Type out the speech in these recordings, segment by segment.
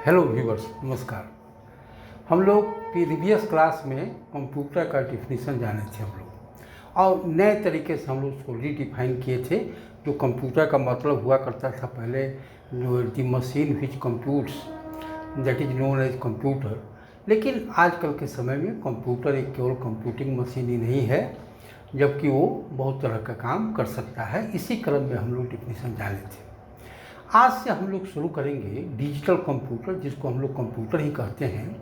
Hello viewers, नमस्कार। हम लोग प्रीवियस क्लास में कंप्यूटर का डिफिनीशन जाने थे हम लोग, और नए तरीके से हम लोग उसको रीडिफाइन किए थे। जो कंप्यूटर का मतलब हुआ करता था पहले, जो the machine which computes, that is known as computer. लेकिन आजकल के समय में कंप्यूटर एक केवल कंप्यूटिंग मशीन ही नहीं है, जबकि वो बहुत तरह का काम कर सकता है। इसी क्रम में हम लोग डिफिनीशन जाने थे। आज से हम लोग शुरू करेंगे डिजिटल कंप्यूटर, जिसको हम लोग कंप्यूटर ही कहते हैं,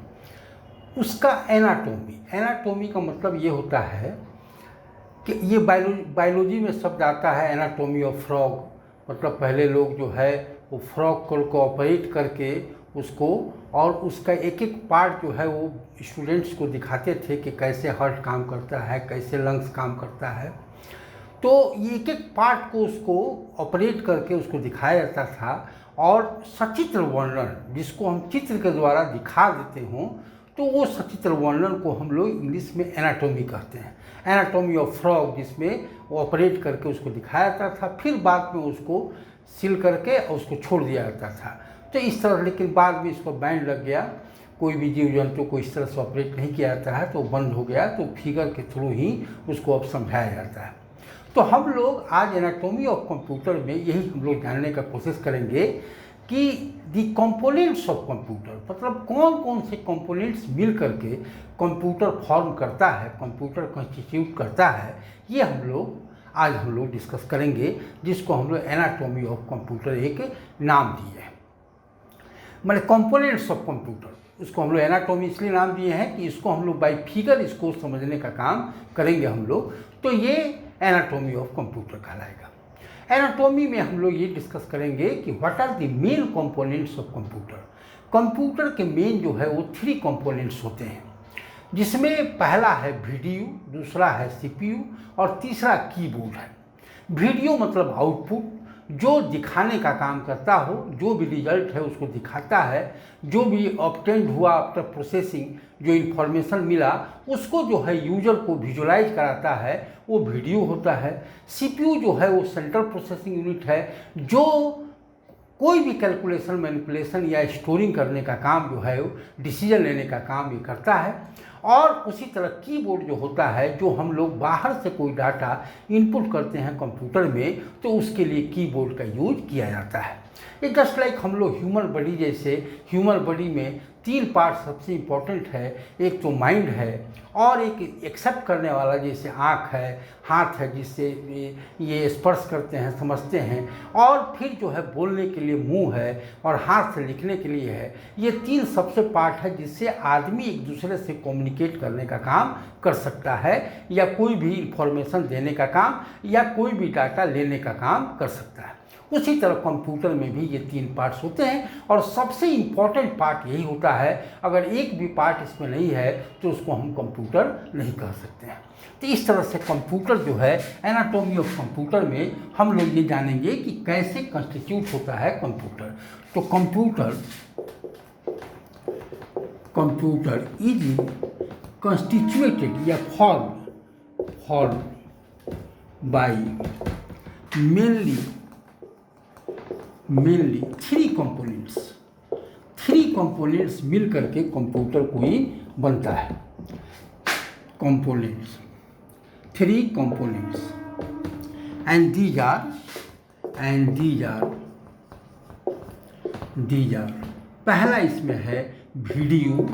उसका एनाटॉमी। एनाटॉमी का मतलब ये होता है कि ये बायोलॉजी में शब्द आता है एनाटॉमी ऑफ फ्रॉग। मतलब पहले लोग जो है वो फ्रॉग को ऑपरेट करके उसको, और उसका एक एक पार्ट जो है वो स्टूडेंट्स को दिखाते थे कि कैसे हार्ट काम करता है, कैसे लंग्स काम करता है। तो ये एक एक पार्ट को उसको ऑपरेट करके उसको दिखाया जाता था, और सचित्र वर्णन, जिसको हम चित्र के द्वारा दिखा देते हों, तो वो सचित्र वर्णन को हम लोग इंग्लिश में एनाटॉमी कहते हैं। एनाटॉमी ऑफ फ्रॉग, जिसमें वो ऑपरेट करके उसको दिखाया जाता था, फिर बाद में उसको सील करके उसको छोड़ दिया जाता था। तो इस तरह, लेकिन बाद में इसको बैन लग गया, कोई भी जीव जंतु को इस तरह से ऑपरेट नहीं किया जाता है, तो बंद हो गया। तो फिगर के थ्रू ही उसको अब समझाया जाता है। तो हम लोग आज एनाटॉमी ऑफ कंप्यूटर में यही हम लोग जानने का कोशिश करेंगे कि दी कंपोनेंट्स ऑफ कंप्यूटर, मतलब कौन कौन से कंपोनेंट्स मिल करके कंप्यूटर फॉर्म करता है, कंप्यूटर कॉन्स्टिट्यूट करता है। ये आज हम लोग डिस्कस करेंगे, जिसको हम लोग एनाटॉमी ऑफ कंप्यूटर एक नाम दिए हैं। मैंने कंपोनेंट्स ऑफ कंप्यूटर, उसको हम लोग एनाटॉमी इसलिए नाम दिए हैं कि इसको हम लोग बाई फिगर इसको समझने का काम करेंगे हम लोग। तो ये एनाटॉमी ऑफ कंप्यूटर कहलाएगा। एनाटॉमी में हम लोग ये डिस्कस करेंगे कि what are the main components of computer. Computer के मेन जो है वो 3 कंपोनेंट्स होते हैं, जिसमें पहला है वीडियो, दूसरा है सीपीयू और तीसरा कीबोर्ड है। वीडियो मतलब आउटपुट, जो दिखाने का काम करता हो, जो भी रिजल्ट है उसको दिखाता है, जो भी ऑब्टेन्ड हुआ आफ्टर प्रोसेसिंग, जो इन्फॉर्मेशन मिला उसको जो है यूजर को विजुलाइज कराता है, वो वीडियो होता है। सीपीयू जो है वो सेंट्रल प्रोसेसिंग यूनिट है, जो कोई भी कैलकुलेशन, मैनिपुलेशन या स्टोरिंग करने का काम जो है, डिसीजन लेने का काम ये करता है। और उसी तरह कीबोर्ड जो होता है, जो हम लोग बाहर से कोई डाटा इनपुट करते हैं कंप्यूटर में, तो उसके लिए कीबोर्ड का यूज किया जाता है। ये जस्ट लाइक हम लोग ह्यूमन बॉडी, जैसे ह्यूमन बॉडी में 3 पार्ट सबसे इम्पोर्टेंट है। एक तो माइंड है, और एक एक्सेप्ट करने वाला जैसे आँख है, हाथ है, जिससे ये स्पर्श करते हैं, समझते हैं, और फिर जो है बोलने के लिए मुंह है, और हाथ से लिखने के लिए है। ये 3 सबसे पार्ट है जिससे आदमी एक दूसरे से कम्युनिकेट करने का काम कर सकता है, या कोई भी इंफॉर्मेशन देने का काम, या कोई भी डाटा लेने का काम कर सकता है। उसी तरह कंप्यूटर में भी ये 3 पार्ट्स होते हैं, और सबसे इम्पॉर्टेंट पार्ट यही होता है। अगर एक भी पार्ट इसमें नहीं है तो उसको हम कंप्यूटर नहीं कह सकते हैं। तो इस तरह से कंप्यूटर जो है, एनाटॉमी ऑफ कंप्यूटर में हम लोग ये जानेंगे कि कैसे कंस्टिट्यूट होता है कंप्यूटर। तो कंप्यूटर इज कंस्टिट्यूटेड या फॉर्म बाई मेनली 3 कंपोनेंट्स मिल करके कंप्यूटर कोई बनता है। Components, 3 components, and these are पहला इसमें है वीडियो,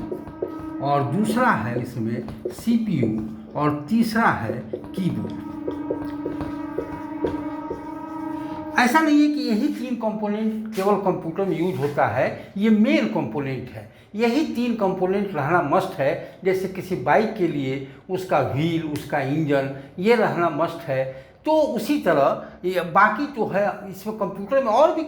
और दूसरा है इसमें सीपीयू, और तीसरा है कीबोर्ड। ऐसा नहीं है कि यही 3 कंपोनेंट केवल कंप्यूटर में यूज होता है, ये मेन कंपोनेंट है। यही 3 कंपोनेंट रहना मस्ट है। जैसे किसी बाइक के लिए उसका व्हील, उसका इंजन, ये रहना मस्ट है। तो उसी तरह ये बाकी जो है, इसमें कंप्यूटर में और भी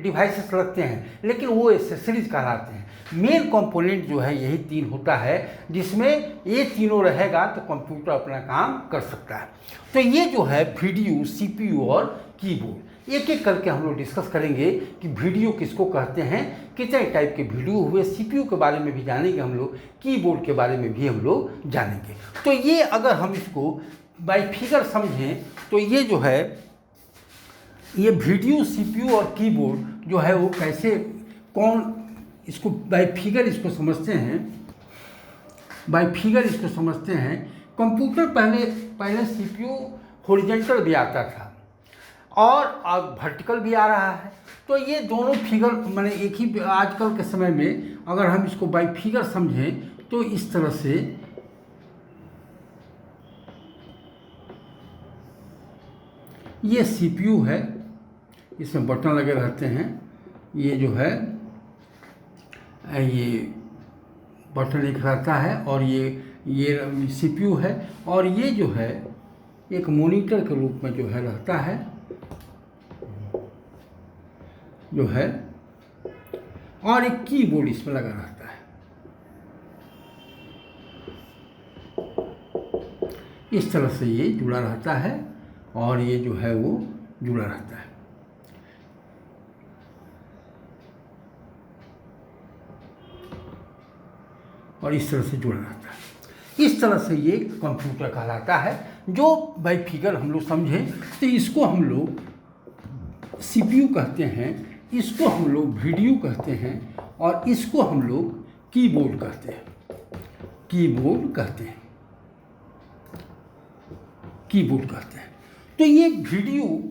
डिवाइसेस लगते हैं, लेकिन वो एक्सेसरीज कहलाते हैं। मेन कंपोनेंट जो है यही 3 होता है, जिसमें ये तीनों रहेगा तो कंप्यूटर अपना काम कर सकता है। तो ये जो है वीडियो, सीपीयू और कीबोर्ड, एक एक करके हम लोग डिस्कस करेंगे कि वीडियो किसको कहते हैं, कितने टाइप के वीडियो हुए। सीपीयू के बारे में भी जानेंगे हम लोग, कीबोर्ड के बारे में भी हम लोग जानेंगे। तो ये अगर हम इसको बाई फिगर समझें, तो ये जो है, ये वीडियो, सीपीयू और कीबोर्ड जो है वो कैसे, कौन इसको बाय फिगर इसको समझते हैं, बाय फिगर इसको समझते हैं। कंप्यूटर पहले सीपीयू हॉरिजॉन्टल भी आता था और अब वर्टिकल भी आ रहा है। तो ये दोनों फिगर माने एक ही, आजकल के समय में अगर हम इसको बाय फिगर समझें तो इस तरह से ये सीपीयू है, इसमें बटन लगे रहते हैं, ये जो है ये बटन एक रहता है और ये सीपीयू है और ये जो है एक मॉनिटर के रूप में जो है रहता है, जो है, और एक कीबोर्ड इसमें लगा रहता है। इस तरह से ये जुड़ा रहता है और ये जो है वो जुड़ा रहता है। और इस तरह से जुड़ा रहता है। इस तरह से ये कंप्यूटर कहलाता है। जो बाय फिगर हम लोग समझें तो इसको हम लोग सीपीयू कहते हैं, इसको हम लोग वीडियो कहते हैं और इसको हम लोग कीबोर्ड कहते हैं, कीबोर्ड कहते हैं, कीबोर्ड कहते हैं। तो ये वीडियो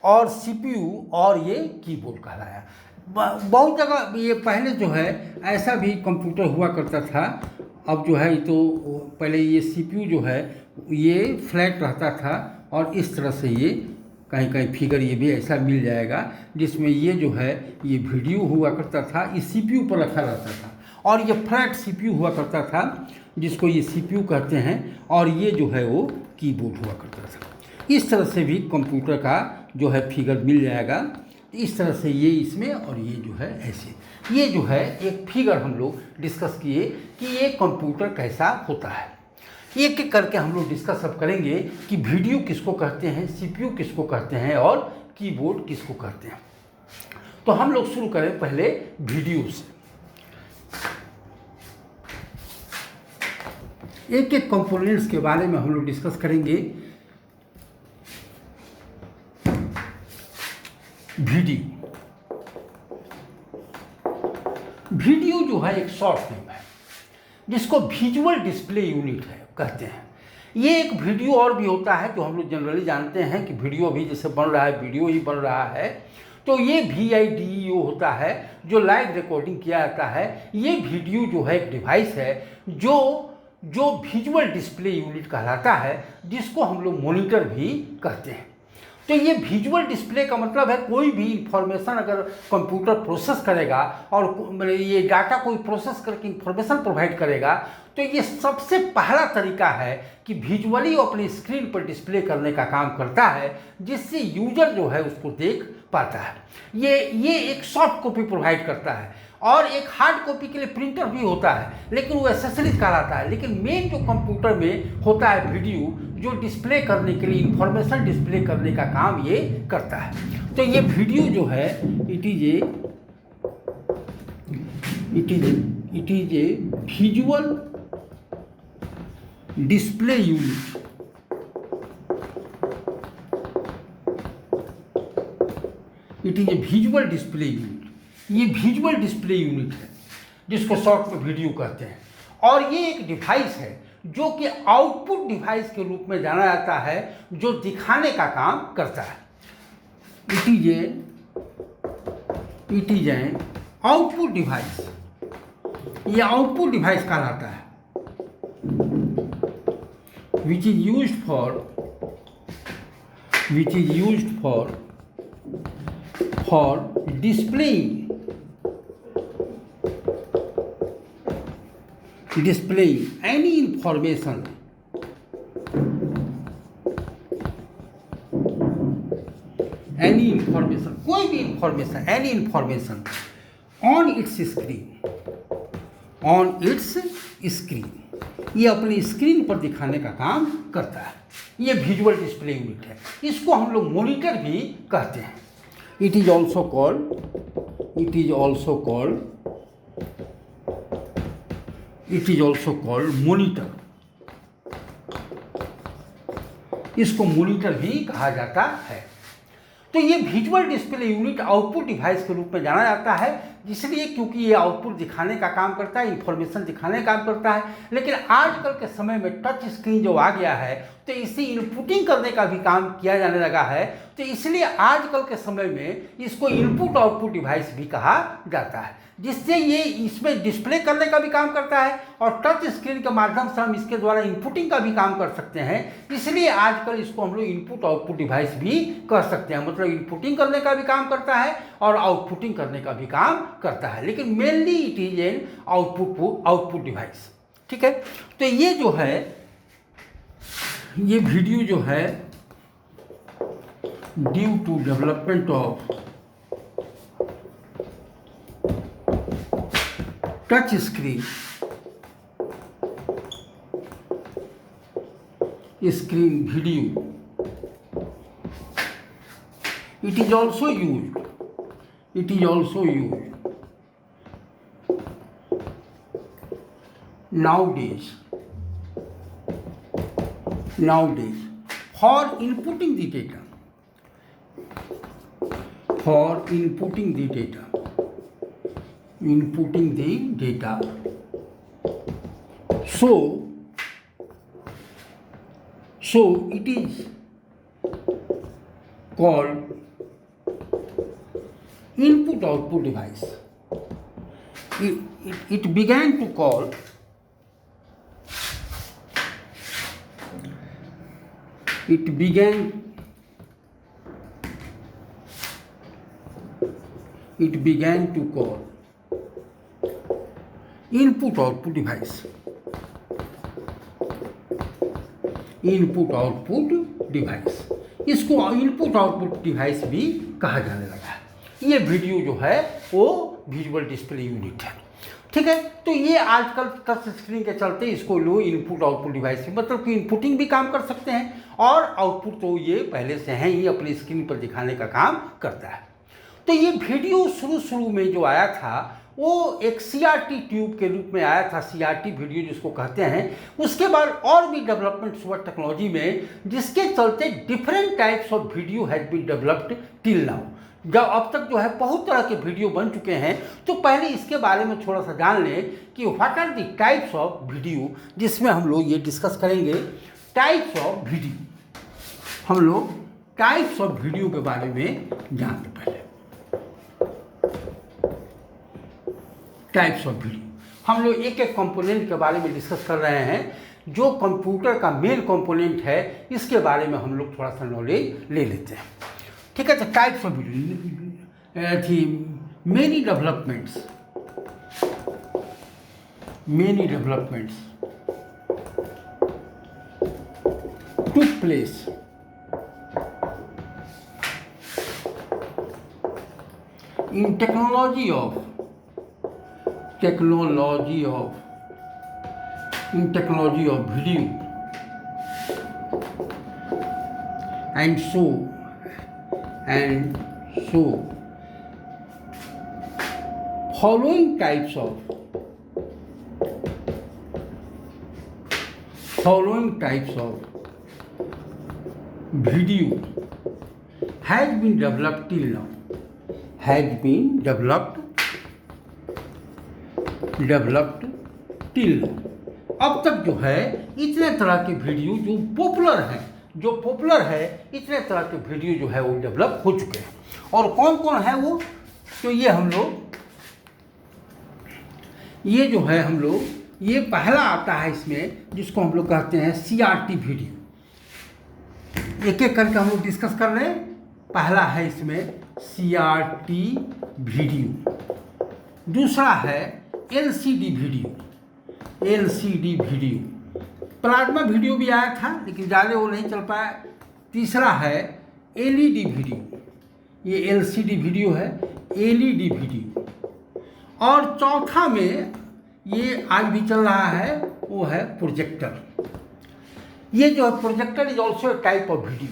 और सीपीयू और ये कीबोर्ड कहलाया। बहुत जगह ये पहले जो है ऐसा भी कंप्यूटर हुआ करता था। अब जो है तो पहले ये सीपीयू जो है ये फ्लैट रहता था और इस तरह से ये कहीं कहीं फिगर ये भी ऐसा मिल जाएगा जिसमें ये जो है ये वीडियो हुआ करता था, इस सीपीयू पर रखा रहता था और ये फ्लैट सीपीयू हुआ करता था जिसको ये सीपीयू कहते हैं और ये जो है वो कीबोर्ड हुआ करता था। इस तरह से भी कंप्यूटर का जो है फिगर मिल जाएगा। इस तरह से ये इसमें और ये जो है ऐसे, ये जो है एक फिगर हम लोग डिस्कस किए कि ये कंप्यूटर कैसा होता है। एक एक करके हम लोग डिस्कस अब करेंगे कि वीडियो किसको कहते हैं, सीपीयू किसको कहते हैं और कीबोर्ड किसको कहते हैं। तो हम लोग शुरू करें पहले वीडियो से। एक एक कंपोनेंट्स के बारे में हम लोग डिस्कस करेंगे। वीडियो जो है एक शॉर्ट नेम है जिसको विजुअल डिस्प्ले यूनिट है कहते हैं। ये एक वीडियो और भी होता है जो हम लोग जनरली जानते हैं कि वीडियो भी जैसे बन रहा है, वीडियो ही बन रहा है, तो ये VIDEO होता है जो लाइव रिकॉर्डिंग किया जाता है। ये वीडियो जो है एक डिवाइस है जो विजुअल डिस्प्ले यूनिट कहलाता है, जिसको हम लोग मॉनिटर भी कहते हैं। तो ये विजुअल डिस्प्ले का मतलब है कोई भी इंफॉर्मेशन अगर कंप्यूटर प्रोसेस करेगा और ये डाटा कोई प्रोसेस करके इंफॉर्मेशन प्रोवाइड करेगा तो ये सबसे पहला तरीका है कि विजुअली अपनी स्क्रीन पर डिस्प्ले करने का काम करता है, जिससे यूजर जो है उसको देख पाता है। ये एक सॉफ्ट कॉपी प्रोवाइड करता है और एक हार्ड कॉपी के लिए प्रिंटर भी होता है, लेकिन वो एक्सेसरीज कहलाता है। लेकिन मेन जो कंप्यूटर में होता है वीडियो, जो डिस्प्ले करने के लिए इंफॉर्मेशन डिस्प्ले करने का काम ये करता है। तो ये वीडियो जो है it is a visual display unit. It is a visual display unit. ये विजुअल डिस्प्ले यूनिट है जिसको शॉर्ट में वीडियो कहते हैं और ये एक डिवाइस है जो कि आउटपुट डिवाइस के रूप में जाना जाता है, जो दिखाने का काम करता है। It is an output device. ये आउटपुट डिवाइस कहलाता है which is used for displaying any information कोई भी information, any information on it's screen, ये अपनी स्क्रीन पर दिखाने का काम करता है। ये विजुअल डिस्प्ले यूनिट है। इसको हम लोग मॉनिटर भी कहते हैं। It is also called monitor. इसको मॉनिटर भी कहा जाता है। तो ये visual display unit output device के रूप में जाना जाता है, इसलिए क्योंकि ये आउटपुट दिखाने का काम करता है, इंफॉर्मेशन दिखाने का काम करता है। लेकिन आजकल के समय में टच स्क्रीन जो आ गया है तो इसे इनपुटिंग करने का भी काम किया जाने लगा है, तो इसलिए आजकल के समय में इसको इनपुट आउटपुट डिवाइस भी कहा जाता है, जिससे ये इसमें डिस्प्ले करने का भी काम करता है और टच स्क्रीन के माध्यम से हम इसके द्वारा इनपुटिंग का भी काम कर सकते हैं। इसलिए आजकल इसको हम लोग इनपुट आउटपुट डिवाइस भी कर सकते हैं, मतलब इनपुटिंग करने का भी काम करता है और आउटपुटिंग करने का भी काम करता है, लेकिन mainly it is an output device. ठीक है, तो ये जो है ये वीडियो जो है due to development of touch screen video, it is also used nowadays for inputting the data, so it is called input output device. It began to call input output device, इसको input output device भी कहा जाने लगा है। ये video जो है वो विजुअल डिस्प्ले यूनिट है। ठीक है, तो ये आजकल टच स्क्रीन के चलते इसको लोग इनपुट आउटपुट डिवाइस, मतलब कि इनपुटिंग भी काम कर सकते हैं और आउटपुट तो ये पहले से हैं ही, अपनी स्क्रीन पर दिखाने का काम करता है। तो ये वीडियो शुरू में जो आया था वो एक CRT ट्यूब के रूप में आया था, CRT वीडियो जिसको कहते हैं। उसके बाद और भी डेवलपमेंट्स हुआ टेक्नोलॉजी में, जिसके चलते different types of video has been developed till now. जब अब तक जो है बहुत तरह के वीडियो बन चुके हैं, तो पहले इसके बारे में थोड़ा सा जान लें कि what are the types of video, जिसमें हम लोग ये डिस्कस करेंगे। टाइप्स ऑफ वीडियो, हम लोग टाइप्स ऑफ वीडियो के बारे में जानते पहले। टाइप्स ऑफ वीडियो, हम लोग एक एक कंपोनेंट के बारे में डिस्कस कर रहे हैं। जो कंप्यूटर का मेन कंपोनेंट है, इसके बारे में हम लोग थोड़ा सा नॉलेज ले लेते हैं। ठीक है, तो टाइप्स ऑफ वीडियो थी many developments took place in technology of video, and so following types of video has been developed till now, अब तक जो है इतने तरह के वीडियो जो पॉपुलर है, इतने तरह के वीडियो जो है वो डेवलप हो चुके हैं। और कौन कौन है वो, तो ये ये पहला आता है इसमें, जिसको हम लोग कहते हैं CRT वीडियो। एक एक करके हम लोग डिस्कस कर रहे हैं। पहला है इसमें CRT वीडियो, दूसरा है LCD वीडियो, प्लाज्मा वीडियो भी आया था लेकिन ज़्यादा वो नहीं चल पाया। तीसरा है LED वीडियो, ये LCD वीडियो है, LED वीडियो। और चौथा में ये आज भी चल रहा है, वो है प्रोजेक्टर। ये जो है projector is also a type of video.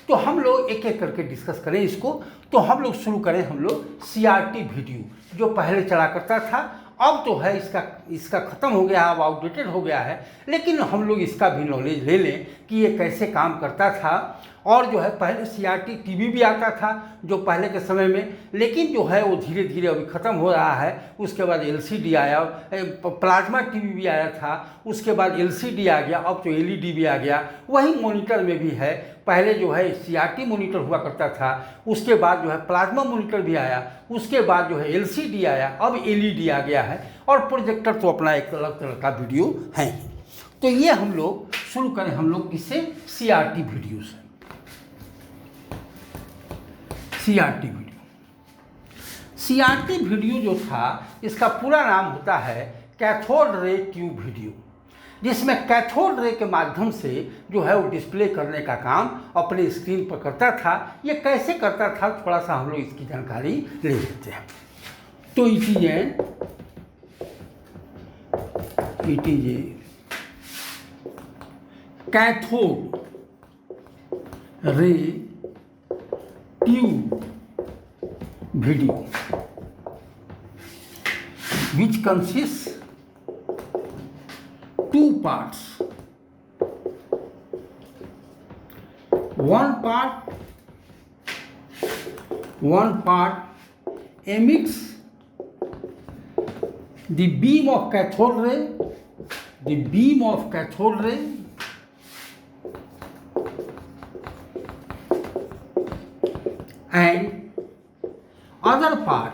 तो हम लोग एक एक करके डिस्कस करें इसको। तो हम लोग शुरू करें, हम लोग CRT वीडियो जो पहले चला करता था, अब तो है इसका ख़त्म हो गया, अब आउटडेटेड हो गया है, लेकिन हम लोग इसका भी नॉलेज ले लें कि ये कैसे काम करता था और जो है पहले सीआरटी टीवी भी आता था जो पहले के समय में, लेकिन जो है वो धीरे धीरे अभी ख़त्म हो रहा है। उसके बाद एलसीडी आया, प्लाज्मा टीवी भी आया था, उसके बाद एलसीडी आ गया, अब तो एलईडी भी आ गया। वही मॉनिटर में भी है, पहले जो है सीआरटी मॉनिटर हुआ करता था, उसके बाद जो है प्लाज्मा मॉनिटर भी आया, उसके बाद जो है एलसीडी आया, अब एलईडी आ गया है, और प्रोजेक्टर तो अपना एक अलग तरह का वीडियो है। तो ये हम लोग शुरू करें, हम लोग किससे? सीआरटी वीडियो से। सीआरटी वीडियो, सीआरटी वीडियो जो था इसका पूरा नाम होता है कैथोड रे ट्यूब वीडियो, जिसमें कैथोड रे के माध्यम से जो है वो डिस्प्ले करने का काम अपने स्क्रीन पर करता था। ये कैसे करता था, थोड़ा सा हम लोग इसकी जानकारी ले लेते हैं। तो it is a cathode ray tube video which consists two parts. One part emits the beam of cathode ray, and other part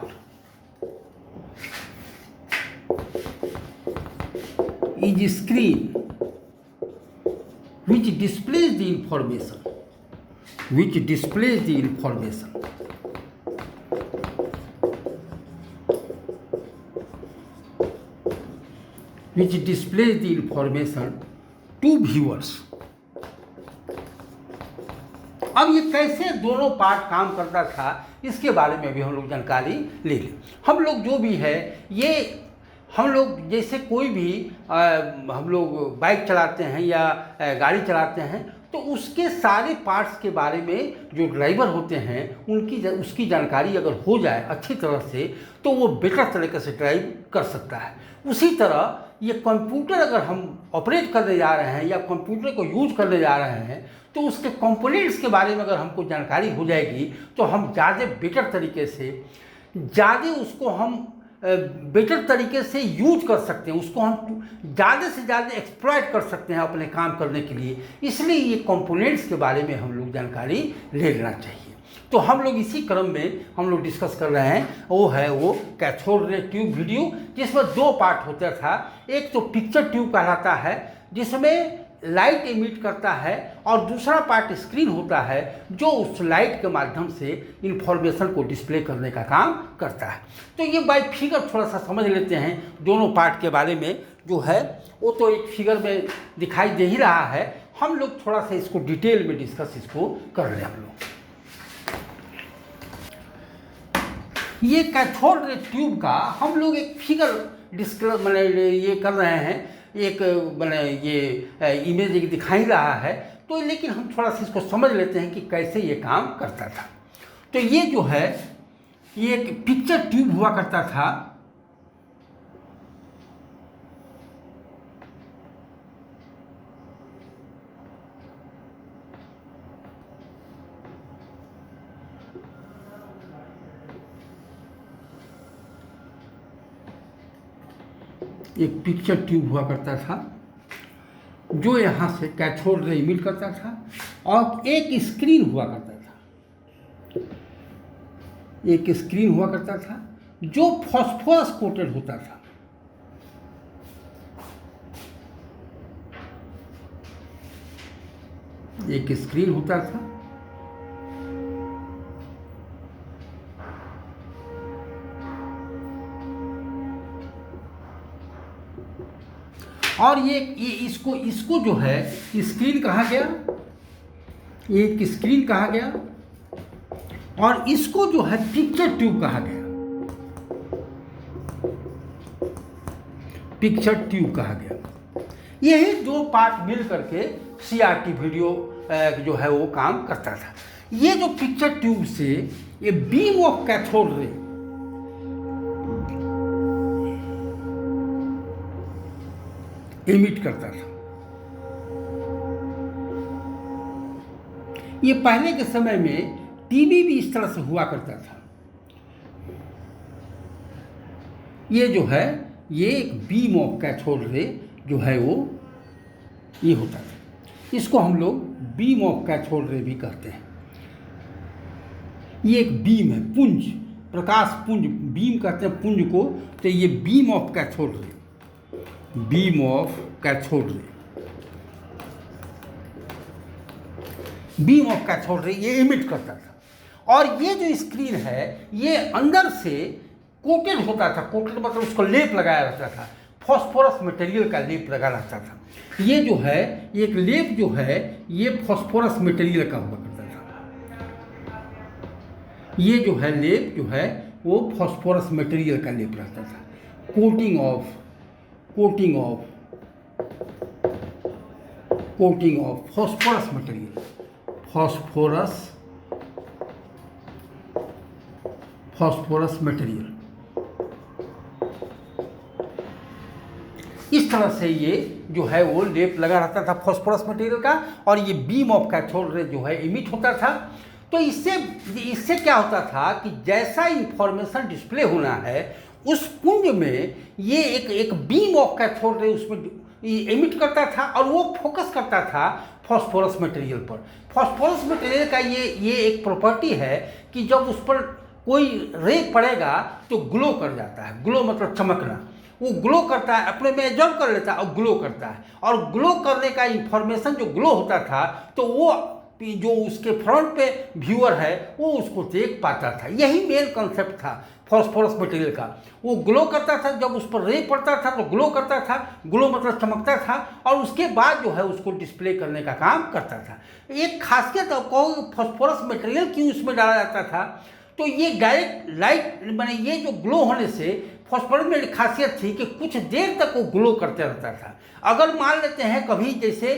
is screen which displays the information, to viewers. अब ये कैसे दोनों पार्ट काम करता था इसके बारे में भी हम लोग जानकारी ले लें। हम लोग जो भी है ये हम लोग जैसे कोई भी हम लोग बाइक चलाते हैं या गाड़ी चलाते हैं तो उसके सारे पार्ट्स के बारे में जो ड्राइवर होते हैं उसकी जानकारी अगर हो जाए अच्छी तरह से तो वो बेटर तरीके से ड्राइव कर सकता है। उसी तरह ये कंप्यूटर अगर हम ऑपरेट करने जा रहे हैं या कंप्यूटर को यूज करने जा रहे हैं तो उसके कंपोनेंट्स के बारे में अगर हमको जानकारी हो जाएगी तो हम बेटर तरीके से यूज कर सकते हैं, उसको हम ज़्यादा से ज़्यादा एक्सप्लॉइट कर सकते हैं अपने काम करने के लिए। इसलिए ये कंपोनेंट्स के बारे में हम लोग जानकारी ले लेना चाहिए। तो हम लोग इसी क्रम में हम लोग डिस्कस कर रहे हैं, वो कैथोड रे ट्यूब वीडियो, जिसमें दो पार्ट होता था। एक तो पिक्चर ट्यूब कहलाता है जिसमें लाइट इमिट करता है, और दूसरा पार्ट स्क्रीन होता है जो उस लाइट के माध्यम से इंफॉर्मेशन को डिस्प्ले करने का काम करता है। तो ये बाय फिगर थोड़ा सा समझ लेते हैं दोनों पार्ट के बारे में। जो है वो तो एक फिगर में दिखाई दे ही रहा है, हम लोग थोड़ा सा इसको डिटेल में डिस्कस इसको कर रहे हैं। हम लोग ये कैथोड रे ट्यूब का हम लोग एक फिगर मैंने ये कर रहे हैं, एक मैंने ये इमेज एक दिखाई रहा है। तो लेकिन हम थोड़ा सा इसको समझ लेते हैं कि कैसे ये काम करता था। तो ये जो है ये एक पिक्चर ट्यूब हुआ करता था। एक पिक्चर ट्यूब हुआ करता था जो यहाँ से कैथोड रे इमिट करता था, और एक स्क्रीन हुआ करता था जो फॉस्फोरस कोटेड होता था। एक स्क्रीन होता था और ये इसको जो है स्क्रीन कहा गया, एक स्क्रीन कहा गया, और इसको जो है पिक्चर ट्यूब कहा गया, यही दो पार्ट मिल करके सीआरटी वीडियो जो है वो काम करता था। ये जो पिक्चर ट्यूब से ये beam of cathode ray emit करता था। ये पहले के समय में टीवी भी इस तरह से हुआ करता था। ये जो है ये एक बीम ऑफ कैथोड रे जो है वो ये होता था। इसको हम लोग बीम ऑफ कैथोड रे भी कहते हैं। ये एक बीम है, पुंज, प्रकाश पुंज, बीम कहते हैं पुंज को। तो ये beam of cathode ray, beam of cathode ray, beam of cathode ray ये इमिट करता था। और ये जो स्क्रीन है ये अंदर से कोटेड होता था। कोटेड मतलब उसको लेप लगाया रहता था, फॉस्फोरस मटेरियल का लेप लगा रहता था। ये जो है एक लेप जो है ये फॉस्फोरस मटेरियल का हुआ करता था। ये जो है लेप जो है वो फॉस्फोरस मटेरियल का लेप रहता था। Coating of phosphorus material, phosphorus material. इस तरह से ये जो है वो लेप लगा रहता था फॉस्फोरस मटेरियल का। और ये बीम ऑफ कैथोड रे जो है इमिट होता था। तो इससे क्या होता था कि जैसा इंफॉर्मेशन डिस्प्ले होना है उस पुंज में ये एक बीम ऑफ कैथोड रे उसमें इमिट करता था और वो फोकस करता था फॉस्फोरस मटेरियल पर। फॉस्फोरस मटेरियल का ये एक प्रॉपर्टी है कि जब उस पर कोई रे पड़ेगा तो ग्लो कर जाता है। ग्लो मतलब चमकना। वो ग्लो करता है, अपने में एब्जॉर्ब कर लेता है और ग्लो करता है। और ग्लो करने का इंफॉर्मेशन जो ग्लो होता था तो वो जो उसके फ्रंट पे व्यूअर है वो उसको देख पाता था। यही मेन कॉन्सेप्ट था फॉस्फोरस मटेरियल का। वो ग्लो करता था, जब उस पर रे पड़ता था तो ग्लो करता था। ग्लो मतलब चमकता था और उसके बाद जो है उसको डिस्प्ले करने का काम करता था। एक खासियत फॉस्फोरस मटेरियल क्यों उसमें डाला जाता था, तो ये डायरेक्ट लाइट माने ये जो ग्लो होने से फॉस्फोरस में खासियत थी कि कुछ देर तक वो ग्लो करते रहता था। अगर मान लेते हैं कभी जैसे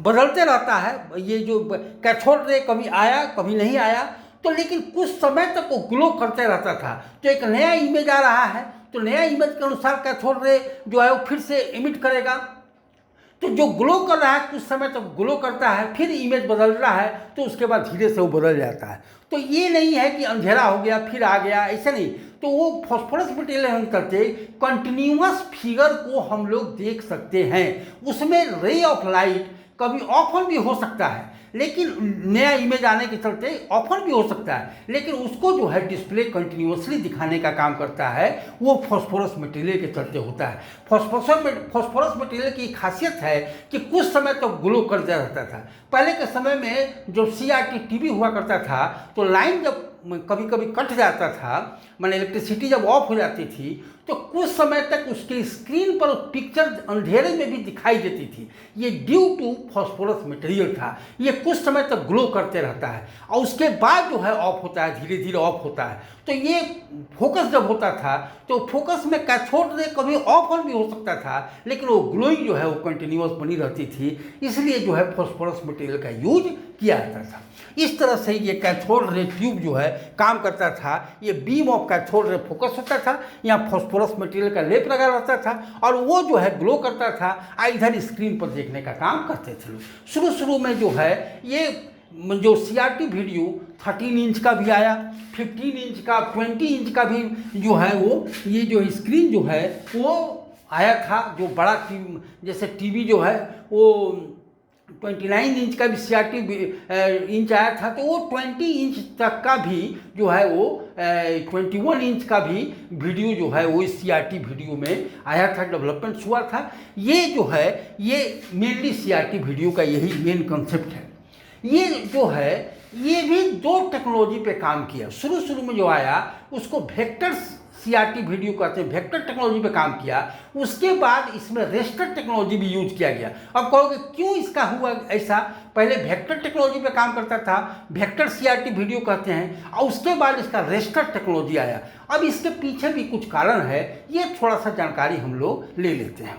बदलते रहता है ये जो कैथोड रे, कभी आया कभी नहीं आया, तो लेकिन कुछ समय तक वो ग्लो करते रहता था। तो एक नया इमेज आ रहा है तो नया इमेज के अनुसार कैथोड रे जो है वो फिर से इमिट करेगा। तो जो ग्लो कर रहा है कुछ समय तक ग्लो करता है, फिर इमेज बदल रहा है तो उसके बाद धीरे से वो बदल जाता है। तो ये नहीं है कि अंधेरा हो गया फिर आ गया, ऐसा नहीं। तो वो फॉस्फोरस मटेरियल हम करते कंटिन्यूअस फिगर को हम लोग देख सकते हैं। उसमें रे ऑफ लाइट कभी ऑफन भी हो सकता है, लेकिन नया इमेज आने के चलते ऑफन भी हो सकता है, लेकिन उसको जो है डिस्प्ले कंटिन्यूअसली दिखाने का काम करता है वो फॉस्फोरस मटेरियल के चलते होता है। फॉस्फोरस मटेरियल की खासियत है कि कुछ समय तक ग्लो करता रहता था। पहले के समय में जब CRT टीवी हुआ करता था तो लाइन जब कभी कभी कट जाता था, माने इलेक्ट्रिसिटी जब ऑफ हो जाती थी, तो कुछ समय तक उसके स्क्रीन पर पिक्चर अंधेरे में भी दिखाई देती थी। ये ड्यू टू फॉस्फोरस मटेरियल था। ये कुछ समय तक ग्लो करते रहता है और उसके बाद जो है ऑफ होता है, धीरे धीरे ऑफ होता है। तो ये फोकस जब होता था तो फोकस में कैथोड रे कभी ऑफ ऑन भी हो सकता था, लेकिन वो ग्लोइंग जो है वो कंटिन्यूअस बनी रहती थी। इसलिए जो है फॉस्फोरस मटेरियल का यूज किया जाता था। इस तरह से ये कैथोड रे ट्यूब जो है काम करता था। ये beam of cathode ray focus होता था, यहाँ फॉस्फोरस मटेरियल का लेप लगा रहता था और वो जो है ग्लो करता था। इधर स्क्रीन पर देखने का काम करते थे लोग। शुरू में जो है ये जो CRT वीडियो 13 इंच का भी आया, 15 इंच का, 20 इंच का भी जो है वो ये जो स्क्रीन जो है वो आया था। जो बड़ा जैसे टीवी जो है वो 29 इंच का भी CRT इंच आया था, तो वो 20 इंच तक का भी जो है वो 21 इंच का भी वीडियो जो है वो इस CRT वीडियो में आया था, डेवलपमेंट हुआ था। ये जो है ये मेनली CRT वीडियो का यही मेन कॉन्सेप्ट है। ये जो है ये भी दो टेक्नोलॉजी पे काम किया। शुरू में जो आया उसको वेक्टर CRT वीडियो कहते हैं, वेक्टर टेक्नोलॉजी पे काम किया। उसके बाद इसमें रेस्टर टेक्नोलॉजी भी यूज किया गया। अब कहोगे क्यों इसका हुआ ऐसा? पहले वेक्टर टेक्नोलॉजी पे काम करता था, वेक्टर CRT वीडियो कहते हैं, और उसके बाद इसका रेस्टर टेक्नोलॉजी आया। अब इसके पीछे भी कुछ कारण है, ये थोड़ा सा जानकारी हम लोग ले लेते हैं।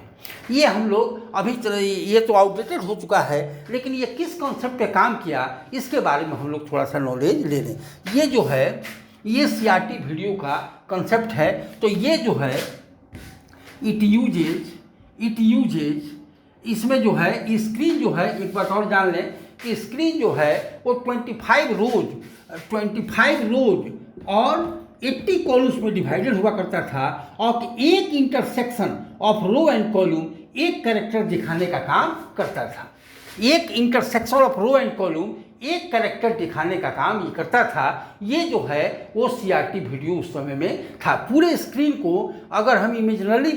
ये हम लोग अभी ये तो आउटडेटेड हो चुका है, लेकिन ये किस कॉन्सेप्ट पे काम किया इसके बारे में हम लोग थोड़ा सा नॉलेज ले लें। ये जो है ये CRT वीडियो का कंसेप्ट है। तो ये जो है इट यूजेज इसमें जो है स्क्रीन जो है, एक बात और जान लें कि स्क्रीन जो है वो 25 रोज और 80 कॉलम्स में डिवाइडेड हुआ करता था, और एक intersection of row and column एक कैरेक्टर दिखाने का काम करता था। एक intersection of row and column एक कैरेक्टर दिखाने का काम ये करता था। ये जो है वो CRT वीडियो उस समय में था। पूरे स्क्रीन को अगर हम इमेजिनरी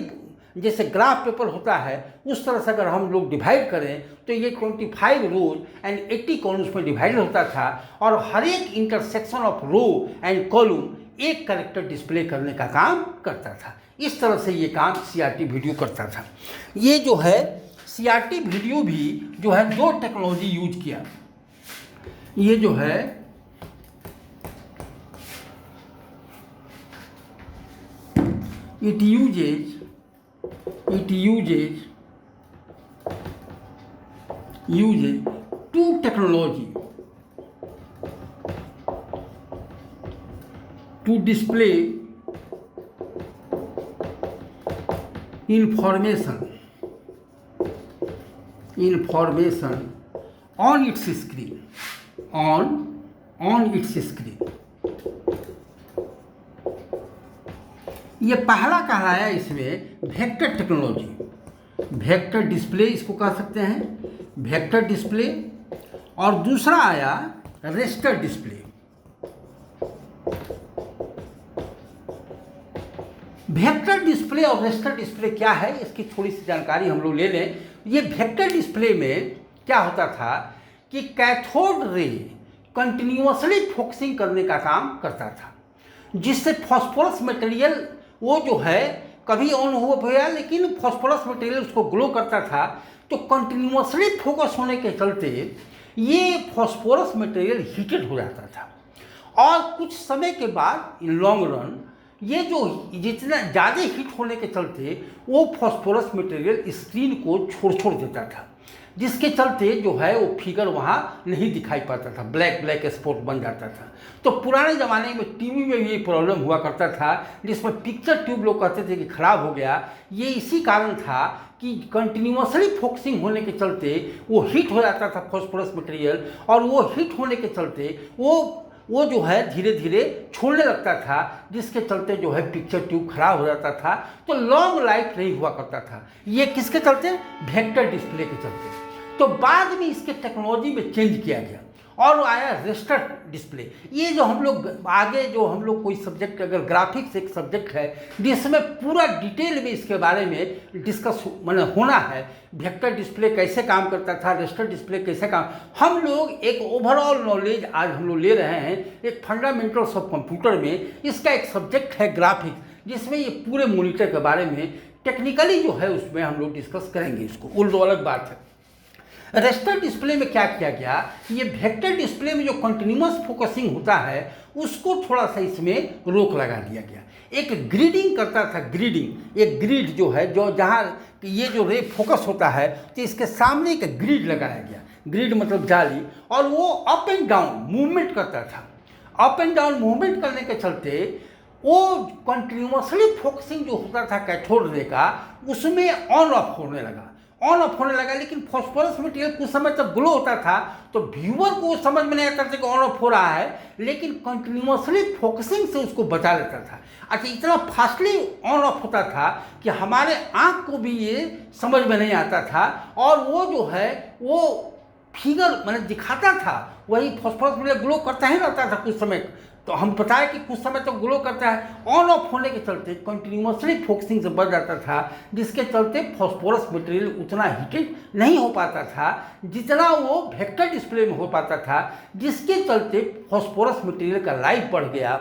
जैसे ग्राफ पेपर होता है उस तरह से अगर हम लोग डिवाइड करें तो ये 25 रोज एंड 80 कॉलम्स में डिवाइड होता था, और हर एक intersection of row and column एक कैरेक्टर डिस्प्ले करने का काम करता था। इस तरह से ये काम CRT वीडियो करता था। ये जो है CRT वीडियो भी जो है दो टेक्नोलॉजी यूज किया। ये जो है it uses two technology to display information on its screen, on its screen। ये पहला कहलाया इसमें वेक्टर टेक्नोलॉजी, वेक्टर डिस्प्ले इसको कह सकते हैं, वेक्टर डिस्प्ले। और दूसरा आया रेस्टर डिस्प्ले। वेक्टर डिस्प्ले और रेस्टर डिस्प्ले क्या है इसकी थोड़ी सी जानकारी हम लोग ले लें। ये वेक्टर डिस्प्ले में क्या होता था कि कैथोड रे कंटिन्यूअसली फोकसिंग करने का काम करता था, जिससे फॉस्फोरस मटेरियल वो जो है कभी ऑन हो गया लेकिन फॉस्फोरस मटेरियल उसको ग्लो करता था। तो कंटिन्यूअसली फोकस होने के चलते ये फॉस्फोरस मटेरियल हीटेड हो जाता था, और कुछ समय के बाद इन लॉन्ग रन ये जो जितना ज़्यादा हीट होने के चलते वो फॉस्फोरस मटेरियल स्क्रीन को छोड़ देता था, जिसके चलते जो है वो फिगर वहाँ नहीं दिखाई पाता था, ब्लैक स्पॉट बन जाता था। तो पुराने ज़माने में टीवी में भी ये प्रॉब्लम हुआ करता था, जिसमें पिक्चर ट्यूब लोग कहते थे कि ख़राब हो गया। ये इसी कारण था कि कंटिन्यूअसली फोकसिंग होने के चलते वो हीट हो जाता था फॉस्फोरस मटेरियल, और वो हीट होने के चलते वो जो है धीरे धीरे छोड़ने लगता था, जिसके चलते जो है पिक्चर ट्यूब खराब हो जाता था, तो लॉन्ग लाइफ नहीं हुआ करता था। ये किसके चलते? वेक्टर डिस्प्ले के चलते। तो बाद में इसके टेक्नोलॉजी में चेंज किया गया और आया रेस्टर डिस्प्ले। ये जो हम लोग आगे जो हम लोग कोई सब्जेक्ट, अगर ग्राफिक्स एक सब्जेक्ट है जिसमें पूरा डिटेल में इसके बारे में डिस्कस होना है, वेक्टर डिस्प्ले कैसे काम करता था, रेस्टर डिस्प्ले कैसे काम, हम लोग एक ओवरऑल नॉलेज आज हम लोग ले रहे हैं एक फंडामेंटल्स ऑफ कंप्यूटर में। इसका एक सब्जेक्ट है ग्राफिक्स, जिसमें ये पूरे मॉनिटर के बारे में टेक्निकली जो है उसमें हम लोग डिस्कस करेंगे इसको, वो अलग बात है। रेस्टर डिस्प्ले में क्या किया गया, ये वेक्टर डिस्प्ले में जो कंटिन्यूअस फोकसिंग होता है उसको थोड़ा सा इसमें रोक लगा दिया गया। एक ग्रिडिंग करता था, ग्रिडिंग, एक ग्रिड जो है जो जहाँ ये जो रे फोकस होता है तो इसके सामने एक ग्रिड लगाया गया, ग्रिड मतलब जाली, और वो अप एंड डाउन मूवमेंट करता था। अप एंड डाउन मूवमेंट करने के चलते वो कंटिन्यूअसली फोकसिंग जो होता था कैथोड रे का उसमें ऑन ऑफ होने लगा, लेकिन फॉस्फोरस मटेरियल कुछ समय तक ग्लो होता था, तो व्यूअर को समझ में नहीं आता था कि ऑन ऑफ हो रहा है, लेकिन कंटिन्यूअसली फोकसिंग से उसको बचा लेता था। अच्छा, इतना फास्टली ऑन ऑफ होता था कि हमारे आँख को भी ये समझ में नहीं आता था, और वो जो है वो फिगर दिखाता था, वही फॉस्फोरस मटेरियल ग्लो करता ही रहता था कुछ समय। तो हम बताएं कि कुछ समय तो ग्लो करता है, ऑन ऑफ होने के चलते कंटिन्यूअसली फोकसिंग से बढ़ जाता था, जिसके चलते फॉस्फोरस मटेरियल उतना हीटेड नहीं हो पाता था जितना वो वेक्टर डिस्प्ले में हो पाता था, जिसके चलते फॉस्फोरस मटेरियल का लाइफ बढ़ गया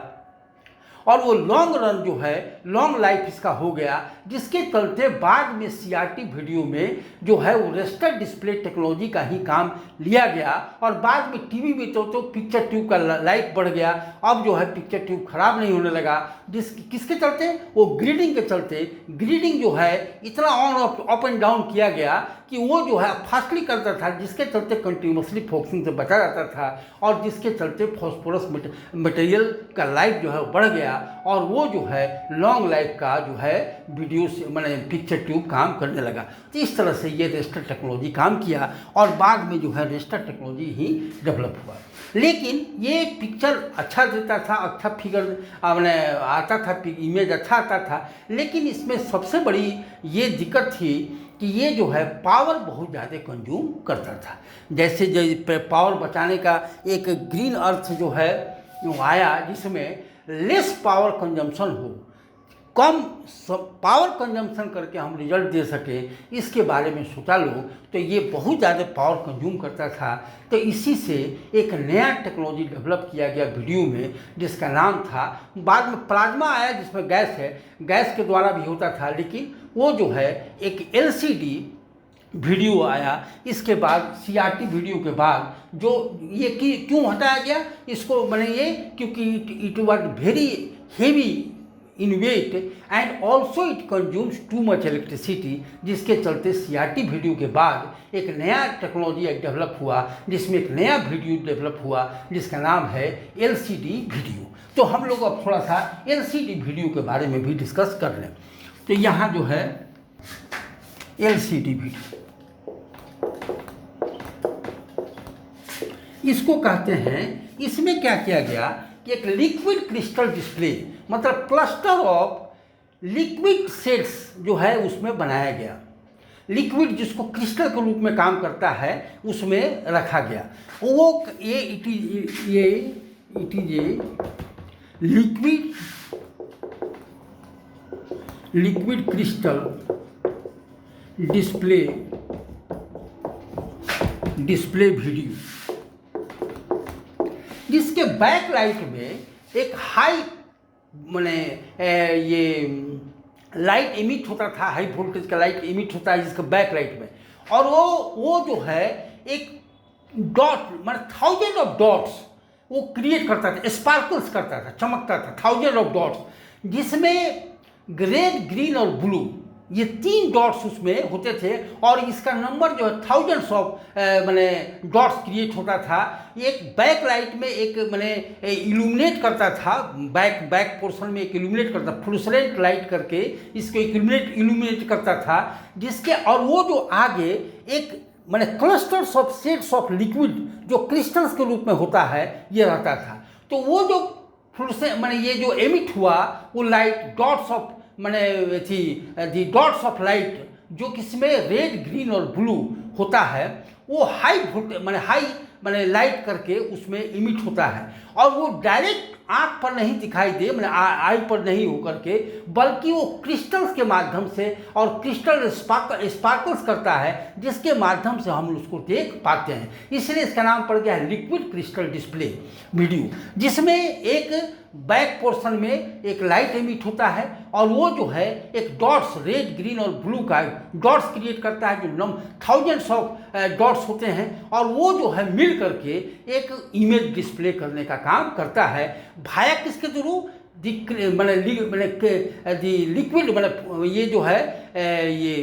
और वो लॉन्ग रन जो है लॉन्ग लाइफ इसका हो गया, जिसके चलते बाद में CRT वीडियो में जो है वो रेस्टर डिस्प्ले टेक्नोलॉजी का ही काम लिया गया, और बाद में टीवी में तो पिक्चर ट्यूब का लाइफ बढ़ गया। अब जो है पिक्चर ट्यूब खराब नहीं होने लगा, किसके चलते? वो ग्रिडिंग के चलते। ग्रिडिंग जो है इतना on off up and down किया गया कि वो जो है फास्टली करता था, जिसके चलते कंटिन्यूसली फोकसिंग से बचा जाता था और जिसके चलते फॉस्फोरस मटेरियल का लाइफ जो है बढ़ गया और वो जो है लॉन्ग लाइफ का जो है वीडियो से मैंने पिक्चर ट्यूब काम करने लगा। तो इस तरह से ये रेस्टर टेक्नोलॉजी काम किया और बाद में जो है रेस्टर टेक्नोलॉजी ही डेवलप हुआ। लेकिन ये पिक्चर अच्छा देता था, अच्छा फिगर मैंने आता था, इमेज अच्छा आता था, लेकिन इसमें सबसे बड़ी ये दिक्कत थी कि ये जो है पावर बहुत ज़्यादा कंज्यूम करता था। जैसे जो पावर बचाने का एक ग्रीन अर्थ जो है वो आया, जिसमें लेस पावर कंजम्पशन हो, कम पावर कंजम्पशन करके हम रिजल्ट दे सकें, इसके बारे में सोचा लोग। तो ये बहुत ज़्यादा पावर कंज्यूम करता था, तो इसी से एक नया टेक्नोलॉजी डेवलप किया गया वीडियो में, जिसका नाम था, बाद में प्लाज्मा आया जिसमें गैस है, गैस के द्वारा भी होता था, लेकिन वो जो है एक LCD वीडियो आया। इसके बाद CRT वीडियो के बाद जो ये क्यों हटाया गया इसको, मैंने ये क्योंकि it was very heavy in weight and also it consumes too much electricity, जिसके चलते CRT वीडियो के बाद एक नया टेक्नोलॉजी डेवलप हुआ, जिसमें एक नया वीडियो डेवलप हुआ जिसका नाम है LCD वीडियो। तो हम लोग अब थोड़ा सा LCD वीडियो के बारे में भी डिस्कस कर लें। तो यहाँ जो है LCD वीडियो, इसको कहते हैं, इसमें क्या किया गया कि एक लिक्विड क्रिस्टल डिस्प्ले, मतलब क्लस्टर ऑफ लिक्विड सेट्स जो है उसमें बनाया गया। लिक्विड जिसको क्रिस्टल के रूप में काम करता है उसमें रखा गया। वो ये it is a liquid crystal display video, जिसके बैक लाइट में एक हाई मैंने ये लाइट इमिट होता था, हाई वोल्टेज का लाइट इमिट होता है जिसका बैक लाइट में, और वो जो है एक डॉट मतलब 1000 ऑफ डॉट्स वो क्रिएट करता था, स्पार्कल्स करता था, चमकता था, 1000 ऑफ डॉट्स, जिसमें रेड, ग्रीन और ब्लू ये 3 डॉट्स उसमें होते थे, और इसका नंबर जो है थाउजेंड्स ऑफ मैंने डॉट्स क्रिएट होता था। एक बैक लाइट में एक मैंने इल्यूमिनेट करता था, बैक पोर्शन में एक इल्यूमिनेट करता, फ्लुसरेंट लाइट करके इसको इल्यूमिनेट करता था, जिसके और वो जो आगे एक मैंने clusters of sets of liquid जो क्रिस्टल्स के रूप में होता है ये रहता था। तो वो जो फ्लुसरेंट मैंने ये जो एमिट हुआ वो लाइट डॉट्स ऑफ मैंने थी दी डॉट्स ऑफ लाइट जो किसमें रेड, ग्रीन और ब्लू होता है, वो हाई लाइट करके उसमें इमिट होता है, और वो डायरेक्ट आँख पर नहीं दिखाई दे, आई पर नहीं होकर के, बल्कि वो क्रिस्टल्स के माध्यम से और क्रिस्टल स्पार्कल्स करता है, जिसके माध्यम से हम उसको देख पाते हैं। इसलिए इसका नाम पड़ गया है लिक्विड क्रिस्टल डिस्प्ले वीडियो, जिसमें एक बैक पोर्शन में एक लाइट एमिट होता है, और वो जो है एक डॉट्स रेड, ग्रीन और ब्लू का डॉट्स क्रिएट करता है, जो थाउजेंड्स ऑफ डॉट्स होते हैं, और वो जो है मिल करके एक इमेज डिस्प्ले करने का काम करता है। भाया किसके थ्रू? लिक्विड ये जो है ये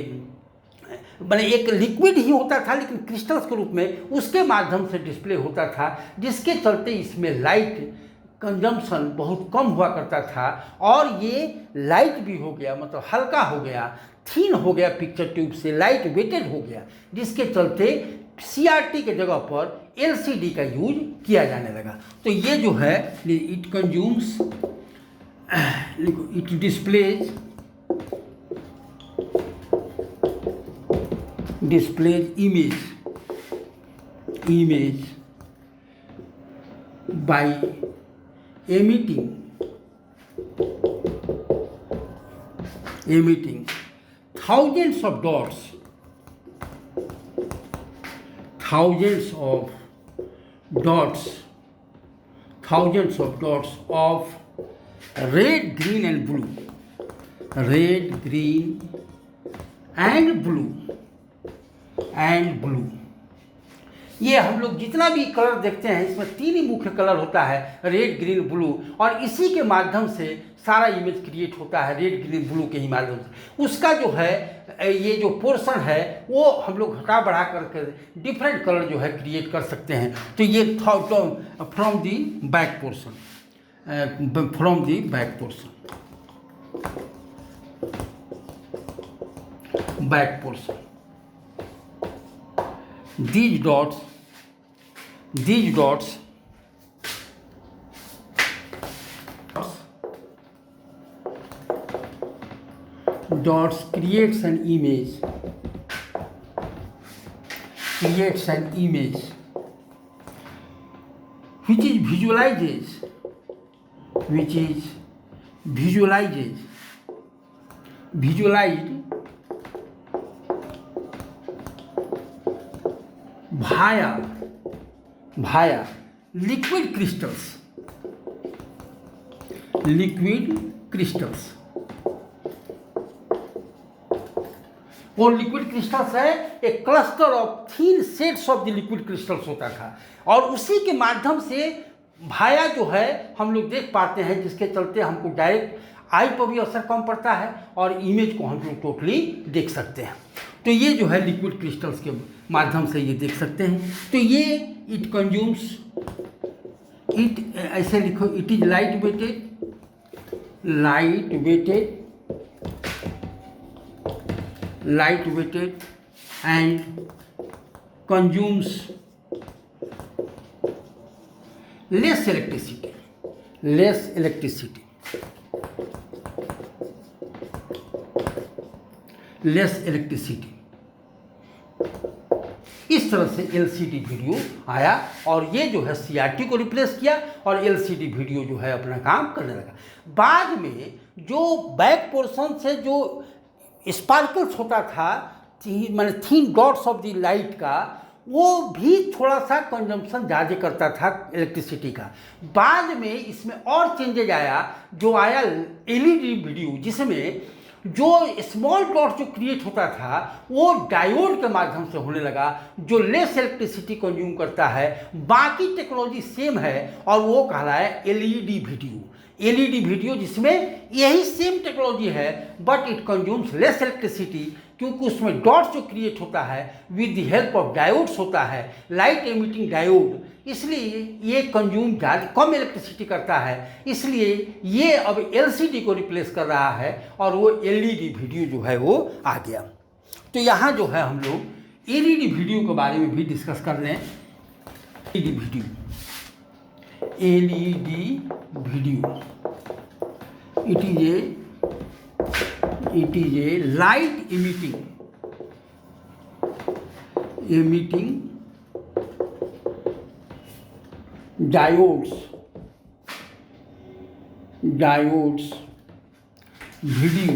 एक लिक्विड ही होता था, लेकिन क्रिस्टल्स के रूप में उसके माध्यम से डिस्प्ले होता था, जिसके चलते इसमें लाइट कंजम्पशन बहुत कम हुआ करता था, और ये लाइट भी हो गया, मतलब हल्का हो गया, थीन हो गया, पिक्चर ट्यूब से लाइट वेटेड हो गया, जिसके चलते CRT के जगह पर LCD का यूज किया जाने लगा। तो ये जो है it consumes, it displays image by emitting thousands of dots of red, green and blue ये हम लोग जितना भी कलर देखते हैं इसमें 3 ही मुख्य कलर होता है, रेड ग्रीन ब्लू, और इसी के माध्यम से सारा इमेज क्रिएट होता है, रेड ग्रीन ब्लू के ही माध्यम से। उसका जो है ये जो पोर्शन है वो हम लोग घटा बढ़ा करके डिफरेंट कलर जो है क्रिएट कर सकते हैं। तो ये from the back portion, from the back portion, back portion, these dots creates an image, which is visualized via liquid crystals, और लिक्विड क्रिस्टल्स है एक cluster of thin sets of the liquid crystals होता था, और उसी के माध्यम से भाया जो है हम लोग देख पाते हैं, जिसके चलते हमको डायरेक्ट आई पर भी असर कम पड़ता है और इमेज को हम लोग टोटली देख सकते हैं। तो ये जो है लिक्विड क्रिस्टल्स के माध्यम से ये देख सकते हैं। तो ये इट कंज्यूम्स, इट ऐसे लिखो, it is light weighted and consumes less electricity. इस तरह से एलसीडी वीडियो आया और ये जो है सीआरटी को रिप्लेस किया और एलसीडी वीडियो जो है अपना काम करने लगा। बाद में जो बैक पोर्शन से जो स्पार्कल्स होता था, माने thin dots of the light का, वो भी थोड़ा सा कंजम्पशन ज़्यादा करता था इलेक्ट्रिसिटी का। बाद में इसमें और चेंजेज आया, जो आया एलईडी वीडियो, जिसमें जो स्मॉल डॉट जो क्रिएट होता था वो डायोड के माध्यम से होने लगा, जो लेस इलेक्ट्रिसिटी कंज्यूम करता है। बाकी टेक्नोलॉजी सेम है और वो कहलाया एलईडी वीडियो, जिसमें यही सेम टेक्नोलॉजी है but it consumes less electricity, क्योंकि उसमें डॉट्स जो क्रिएट होता है with the help of diodes होता है, लाइट एमिटिंग डायोड, इसलिए ये कंज्यूम कम इलेक्ट्रिसिटी करता है। इसलिए ये अब एलसीडी को रिप्लेस कर रहा है और वो एलईडी वीडियो जो है वो आ गया। तो यहाँ जो है हम लोग एलईडी वीडियो के बारे में भी डिस्कस कर लें। LED video it is a light emitting diodes video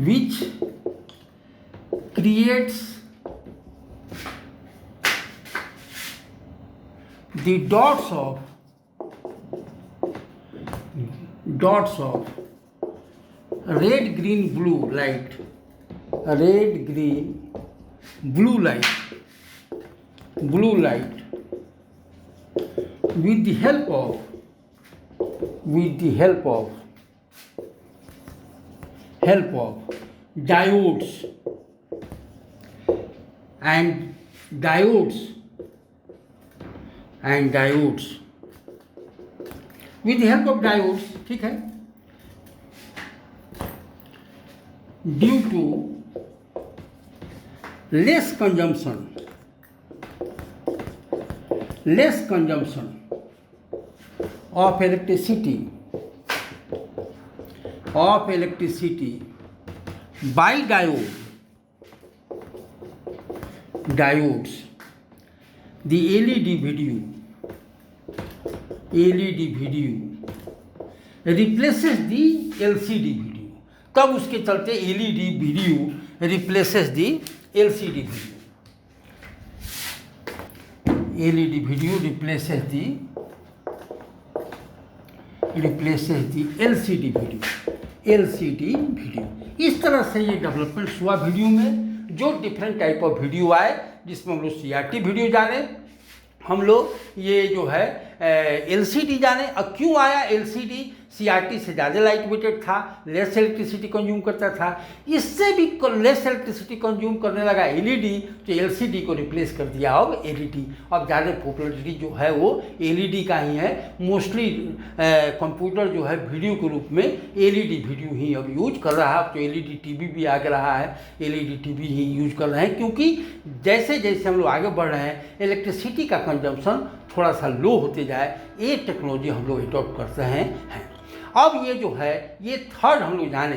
which creates the dots of red green blue light with the help of diodes with the help of diodes, ठीक है, due to less consumption of electricity by diodes, the LED video replaces the LCD video। तब उसके चलते LED video replaces the LCD video। LED video replaces the LCD video। इस तरह से ये development हुआ वीडियो में। जो डिफरेंट टाइप ऑफ वीडियो आए, जिसमें हम लोग CRT वीडियो जाने, हम लोग ये जो है LCD जाने। और क्यों आया LCD? CRT से ज़्यादा लाइट वेटेड था, लेस इलेक्ट्रिसिटी कंज्यूम करता था। इससे भी लेस इलेक्ट्रिसिटी कंज्यूम करने लगा LED, तो LCD को रिप्लेस कर दिया अब LED। अब ज़्यादा पॉपुलरिटी जो है वो LED का ही है। मोस्टली कंप्यूटर जो है वीडियो के रूप में LED वीडियो ही अब यूज कर रहा है। अब तो LED TV भी आ रहा है, LED TV ही यूज कर रहे हैं, क्योंकि जैसे जैसे हम लोग आगे बढ़ रहे हैं इलेक्ट्रिसिटी का कंजम्पशन थोड़ा सा लो होते जाए, ये टेक्नोलॉजी हम लोग एडॉप्ट करते हैं। अब ये जो है ये थर्ड हम लोग जाने,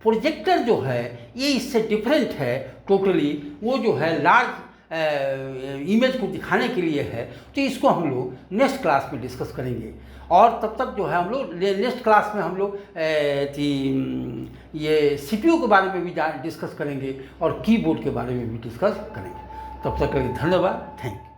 प्रोजेक्टर जो है ये इससे डिफरेंट है टोटली। वो जो है लार्ज इमेज को दिखाने के लिए है, तो इसको हम लोग नेक्स्ट क्लास में डिस्कस करेंगे। और तब तक जो है हम लोग नेक्स्ट क्लास में हम लोग ये CPU के बारे में भी डिस्कस करेंगे और कीबोर्ड के बारे में भी डिस्कस करेंगे। तब तक के लिए धन्यवाद, थैंक यू।